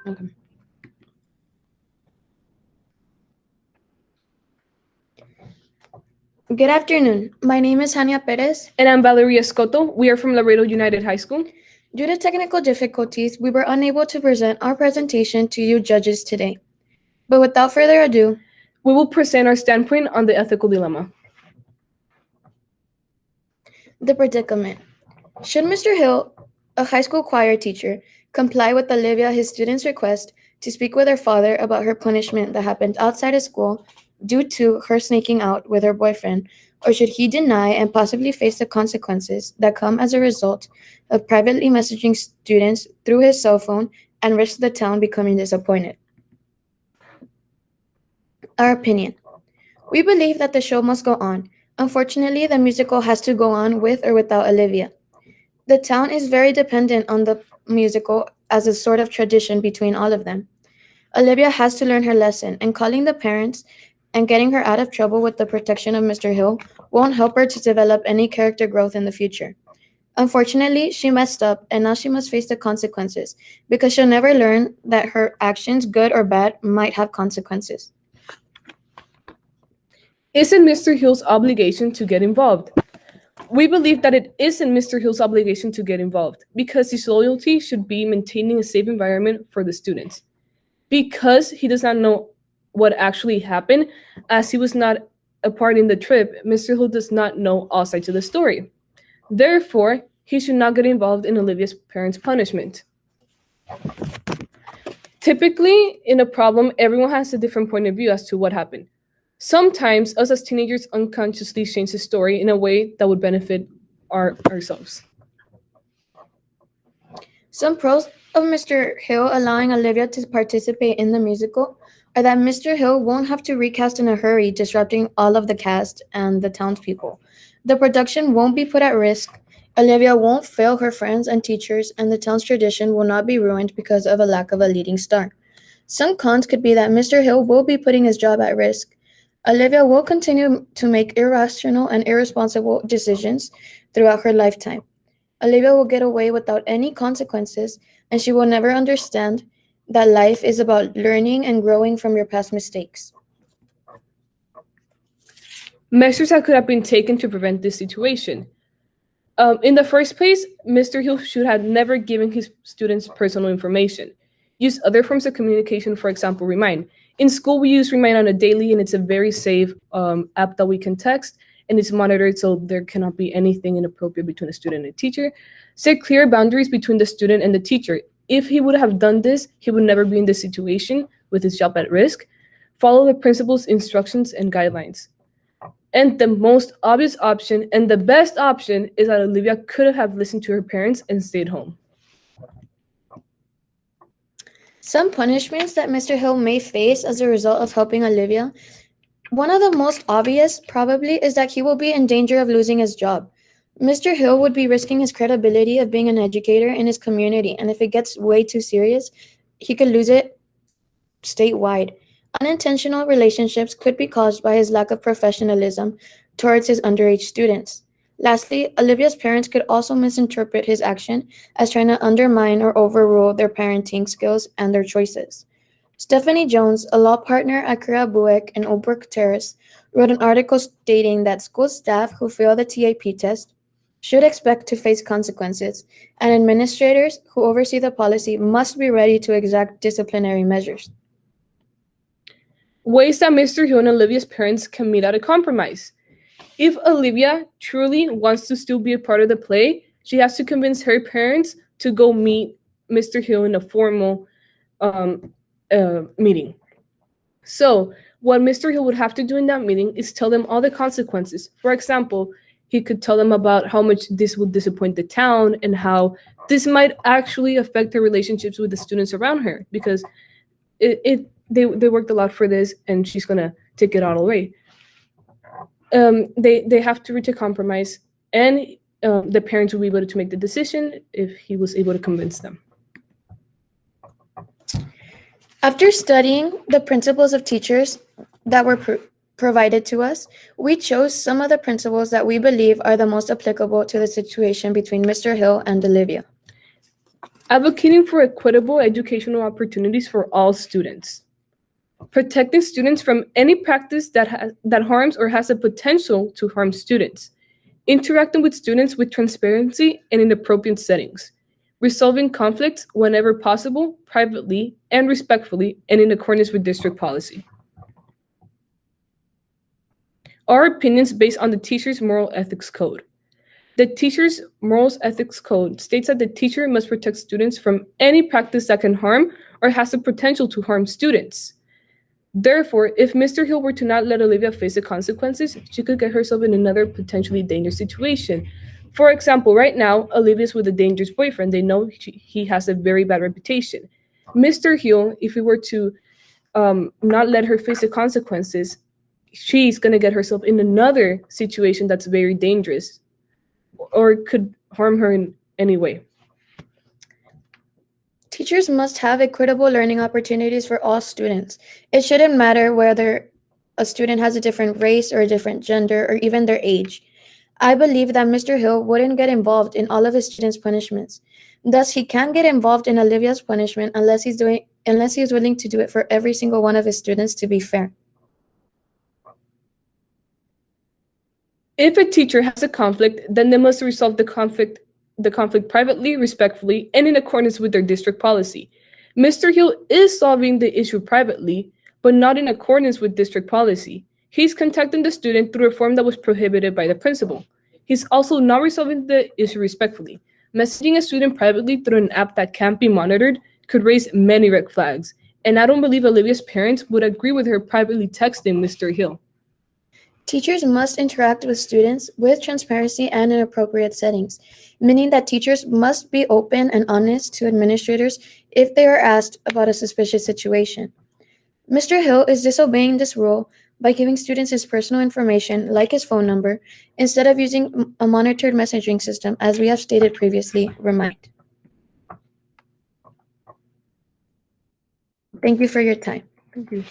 Okay. Good afternoon. My name is Hannia Perez. And I'm Valerie Escotto. We are from Laredo United High School. Due to technical difficulties, we were unable to present our presentation to you judges today. But without further ado, We will present our standpoint on the ethical dilemma. the predicament. Should Mr. Hill, a high school choir teacher, comply with Olivia, his student's request to speak with her father about her punishment that happened outside of school due to her sneaking out with her boyfriend, or should he deny and possibly face the consequences that come as a result of privately messaging students through his cell phone and risk the town becoming disappointed? Our opinion. We believe that the show must go on. Unfortunately, the musical has to go on with or without Olivia. The town is very dependent on the musical as a sort of tradition between all of them. Olivia has to learn her lesson, and calling the parents and getting her out of trouble with the protection of Mr. Hill won't help her to develop any character growth in the future. Unfortunately, she messed up, and now she must face the consequences because she'll never learn that her actions, good or bad, might have consequences. Is it Mr. Hill's obligation to get involved? We believe that it isn't Mr. Hill's obligation to get involved because his loyalty should be maintaining a safe environment for the students. Because he does not know what actually happened, as he was not a part in the trip, Mr. Hill does not know all sides of the story. Therefore, he should not get involved in Olivia's parents' punishment. Typically, in a problem, everyone has a different point of view as to what happened. Sometimes, us as teenagers unconsciously change the story in a way that would benefit ourselves. Some pros of Mr. Hill allowing Olivia to participate in the musical are that Mr. Hill won't have to recast in a hurry, disrupting all of the cast and the townspeople. The production won't be put at risk. Olivia won't fail her friends and teachers, and the town's tradition will not be ruined because of a lack of a leading star. Some cons could be that Mr. Hill will be putting his job at risk. Olivia will continue to make irrational and irresponsible decisions throughout her lifetime. Olivia will get away without any consequences, and she will never understand that life is about learning and growing from your past mistakes. Measures that could have been taken to prevent this situation. In the first place, Mr. Hill should have never given his students personal information. Use other forms of communication, for example, Remind. In school, we use Remind on a daily, and it's a very safe app that we can text, and it's monitored so there cannot be anything inappropriate between a student and a teacher. Set clear boundaries between the student and the teacher. If he would have done this, he would never be in this situation with his job at risk. Follow the principal's instructions and guidelines. And the most obvious option and the best option is that Olivia could have listened to her parents and stayed home. Some punishments that Mr. Hill may face as a result of helping Olivia. One of the most obvious, probably, is that he will be in danger of losing his job. Mr. Hill would be risking his credibility of being an educator in his community, and if it gets way too serious, he could lose it statewide. Unintentional relationships could be caused by his lack of professionalism towards his underage students. Lastly, Olivia's parents could also misinterpret his action as trying to undermine or overrule their parenting skills and their choices. Stephanie Jones, a law partner at Kurabuek and Oakbrook Terrace, wrote an article stating that school staff who fail the TAP test should expect to face consequences, and administrators who oversee the policy must be ready to exact disciplinary measures. Ways that Mr. Hill and Olivia's parents can meet at a compromise. If Olivia truly wants to still be a part of the play, she has to convince her parents to go meet Mr. Hill in a formal meeting. So, what Mr. Hill would have to do in that meeting is tell them all the consequences. For example, he could tell them about how much this would disappoint the town and how this might actually affect her relationships with the students around her because they worked a lot for this and she's gonna take it all away. They have to reach a compromise, and the parents will be able to make the decision if he was able to convince them. After studying the principles of teachers that were provided to us, we chose some of the principles that we believe are the most applicable to the situation between Mr. Hill and Olivia. Advocating for equitable educational opportunities for all students. Protecting students from any practice that harms or has the potential to harm students. Interacting with students with transparency and in appropriate settings. Resolving conflicts whenever possible, privately and respectfully, and in accordance with district policy. Our opinions based on the teacher's moral ethics code. The teacher's morals ethics code states that the teacher must protect students from any practice that can harm or has the potential to harm students. Therefore, if Mr. Hill were to not let Olivia face the consequences, she could get herself in another potentially dangerous situation. For example, right now, Olivia's with a dangerous boyfriend. They know he has a very bad reputation. Mr. Hill, if he were to not let her face the consequences, she's going to get herself in another situation that's very dangerous or could harm her in any way. Teachers must have equitable learning opportunities for all students. It shouldn't matter whether a student has a different race or a different gender or even their age. I believe that Mr. Hill wouldn't get involved in all of his students' punishments. Thus, he can't get involved in Olivia's punishment unless he's willing to do it for every single one of his students to be fair. If a teacher has a conflict, then they must resolve the conflict privately, respectfully, and in accordance with their district policy. Mr. Hill is solving the issue privately, but not in accordance with district policy. He's contacting the student through a form that was prohibited by the principal. He's also not resolving the issue respectfully. Messaging a student privately through an app that can't be monitored could raise many red flags, and I don't believe Olivia's parents would agree with her privately texting Mr. Hill. Teachers must interact with students with transparency and in appropriate settings, meaning that teachers must be open and honest to administrators if they are asked about a suspicious situation. Mr. Hill is disobeying this rule by giving students his personal information, like his phone number, instead of using a monitored messaging system, as we have stated previously. Remind. Thank you for your time. Thank you.